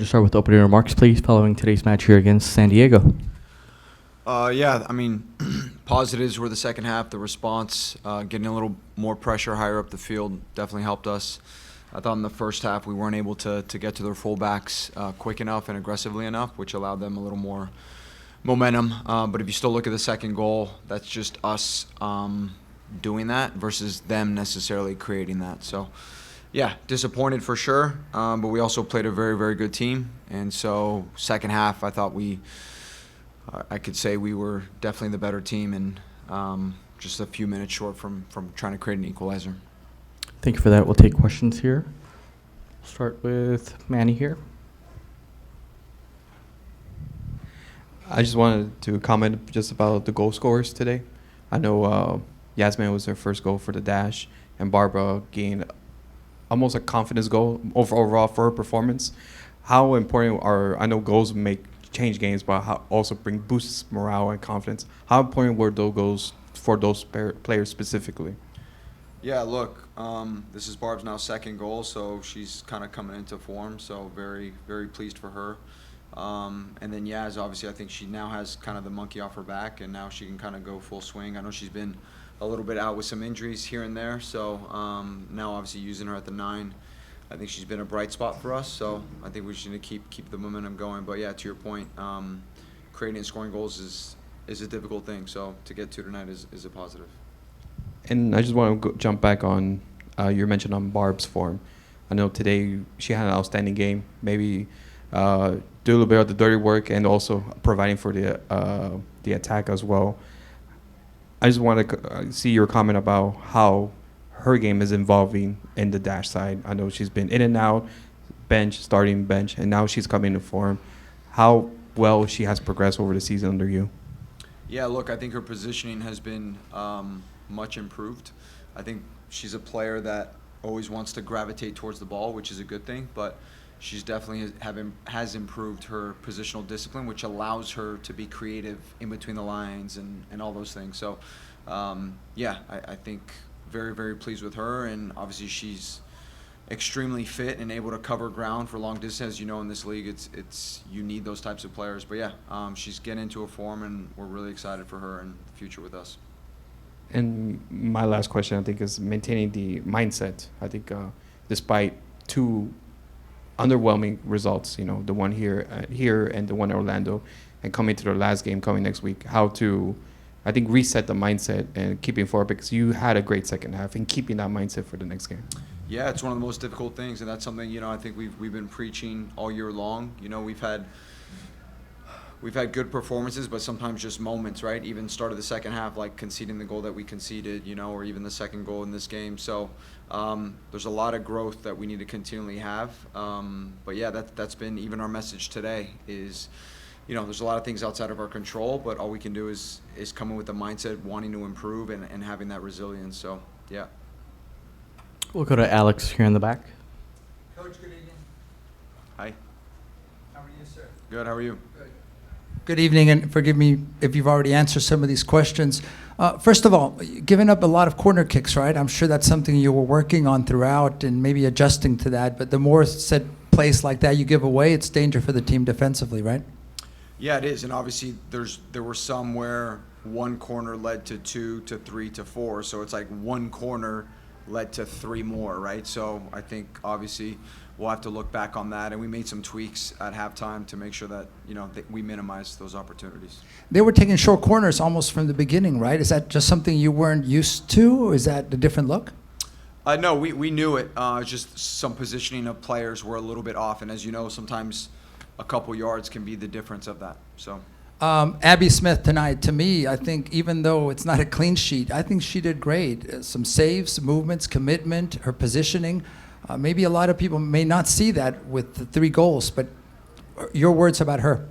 Just start with opening remarks, please, following today's match here against San Diego. Yeah, I mean, positives were the second half. The response, getting a little more pressure higher up the field definitely helped us. I thought in the first half we weren't able to get to their fullbacks quick enough and aggressively enough, which allowed them a little more momentum. But if you still look at the second goal, that's just us doing that versus them necessarily creating that. So, yeah, disappointed for sure, but we also played a very, very good team. And so second half, I thought I could say we were definitely the better team and just a few minutes short from trying to create an equalizer. Thank you for that. We'll take questions here. Start with Manny here. I just wanted to comment just about the goal scorers today. I know Yasmin was their first goal for the dash, and Barbara gained almost a confidence goal overall for her performance. How important I know goals change games, but how also boosts morale and confidence. How important were those goals for those players specifically? Yeah, look, this is Barb's now second goal, so she's kind of coming into form, so very, very pleased for her. And then Yaz, obviously, I think she now has kind of the monkey off her back, and now she can kind of go full swing. I know she's been a little bit out with some injuries here and there, so now obviously using her at the 9, I think she's been a bright spot for us, so I think we just need to keep the momentum going. But yeah, to your point, creating and scoring goals is a difficult thing, so to get to tonight is a positive. And I just want to jump back on your mention on Barb's form. I know today she had an outstanding game, maybe do a little bit of the dirty work and also providing for the attack as well. I just want to see your comment about how her game is evolving in the dash side. I know she's been in and out, bench, starting bench, and now she's coming to form. How well she has progressed over the season under you? Yeah, look, I think her positioning has been much improved. I think she's a player that always wants to gravitate towards the ball, which is a good thing, but she's definitely has improved her positional discipline, which allows her to be creative in between the lines and all those things. So, yeah, I think very, very pleased with her, and obviously she's extremely fit and able to cover ground for long distance. As you know, in this league, it's you need those types of players. But yeah, she's getting into a form, and we're really excited for her and the future with us. And my last question, I think, is maintaining the mindset. I think despite two underwhelming results, the one here and the one in Orlando, and coming to their last game coming next week, how to, I think, reset the mindset and keeping forward, because you had a great second half and keeping that mindset for the next game. Yeah, it's one of the most difficult things, and that's something, I think we've been preaching all year long. We've had good performances, but sometimes just moments, right? Even start of the second half, like conceding the goal that we conceded, or even the second goal in this game. So there's a lot of growth that we need to continually have. But yeah, that's been even our message today is, there's a lot of things outside of our control, but all we can do is come in with the mindset, wanting to improve and having that resilience. So, yeah. We'll go to Alex here in the back. Coach, good evening. Hi. How are you, sir? Good, how are you? Good. Good evening, and forgive me if you've already answered some of these questions. First of all, giving up a lot of corner kicks, right? I'm sure that's something you were working on throughout and maybe adjusting to that, but the more set plays like that you give away, it's danger for the team defensively, right? Yeah, it is, and obviously there were some where one corner led to 2 to 3 to 4, so it's like one corner led to 3 more, right? So I think obviously we'll have to look back on that, and we made some tweaks at halftime to make sure that that we minimize those opportunities. They were taking short corners almost from the beginning, right? Is that just something you weren't used to, or is that a different look? No, we knew it. Just some positioning of players were a little bit off, and as you know, sometimes a couple yards can be the difference of that. So. Abby Smith tonight, to me, I think even though it's not a clean sheet, I think she did great. Some saves, movements, commitment, her positioning. Maybe a lot of people may not see that with the 3 goals, but your words about her.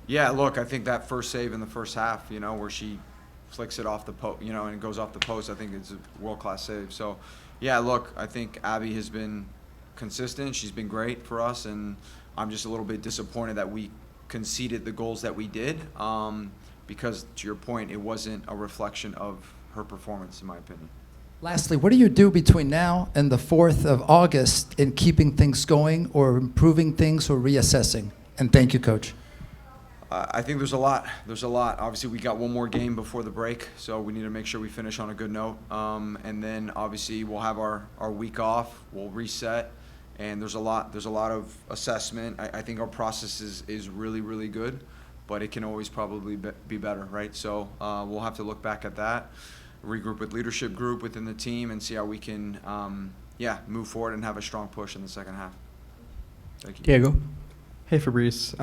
Yeah, look, I think that first save in the first half, where she flicks it off the post, and it goes off the post, I think it's a world-class save. So, yeah, look, I think Abby has been consistent. She's been great for us, and I'm just a little bit disappointed that we conceded the goals that we did, because to your point, it wasn't a reflection of her performance, in my opinion. Lastly, what do you do between now and the 4th of August in keeping things going or improving things or reassessing? And thank you, Coach. I think there's a lot. There's a lot. Obviously, we got one more game before the break, so we need to make sure we finish on a good note. And then obviously we'll have our week off. We'll reset, and there's a lot. There's a lot of assessment. I think our process is really, really good, but it can always probably be better, right? So we'll have to look back at that, regroup with leadership group within the team, and see how we can, move forward and have a strong push in the second half. Thank you. Diego. Hey, Fabrice.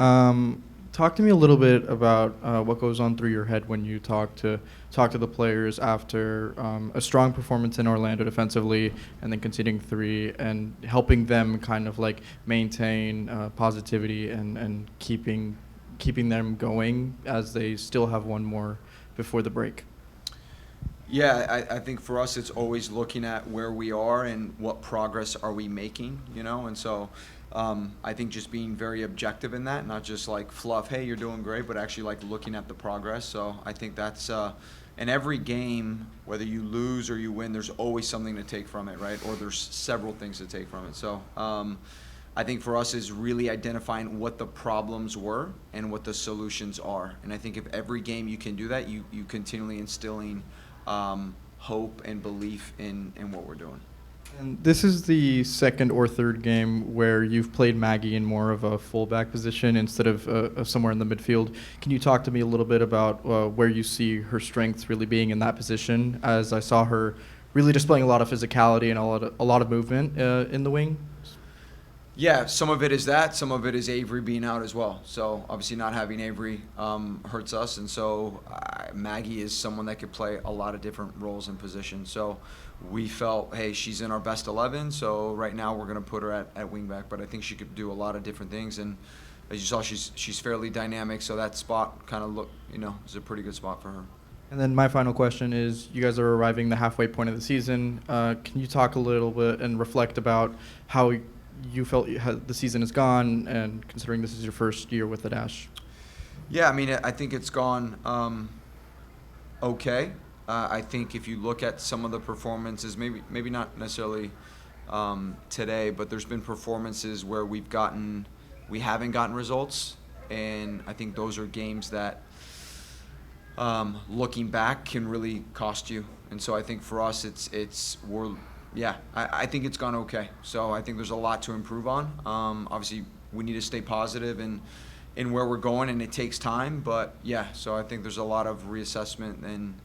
Talk to me a little bit about what goes on through your head when you talk to the players after a strong performance in Orlando defensively and then conceding 3 and helping them kind of like maintain positivity and keeping them going as they still have one more before the break. Yeah, I think for us it's always looking at where we are and what progress are we making, and so I think just being very objective in that, not just like fluff, hey, you're doing great, but actually like looking at the progress. So I think that's in every game, whether you lose or you win, there's always something to take from it, right? Or there's several things to take from it. So I think for us is really identifying what the problems were and what the solutions are. And I think if every game you can do that, you continually instilling hope and belief in what we're doing. And this is the second or third game where you've played Maggie in more of a fullback position instead of somewhere in the midfield. Can you talk to me a little bit about where you see her strengths really being in that position, as I saw her really displaying a lot of physicality and a lot of movement in the wing? Yeah, some of it is that. Some of it is Avery being out as well. So obviously not having Avery hurts us. And so Maggie is someone that could play a lot of different roles and positions. So we felt, hey, she's in our best 11. So right now we're going to put her at wingback. But I think she could do a lot of different things. And as you saw, she's fairly dynamic. So that spot kind of is a pretty good spot for her. And then my final question is, you guys are arriving the halfway point of the season. Can you talk a little bit and reflect about how you felt the season has gone, and considering this is your first year with the Dash? Yeah, I mean, I think it's gone okay. I think if you look at some of the performances, maybe not necessarily today, but there's been performances where we haven't gotten results, and I think those are games that looking back can really cost you. And so I think for us, I think it's gone okay. So I think there's a lot to improve on. Obviously, we need to stay positive in where we're going, and it takes time. But yeah, so I think there's a lot of reassessment in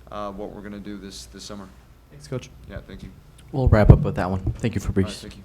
what we're going to do this summer. Thanks, Coach. Yeah, thank you. We'll wrap up with that one. Thank you, All right, Fabrice. thank you.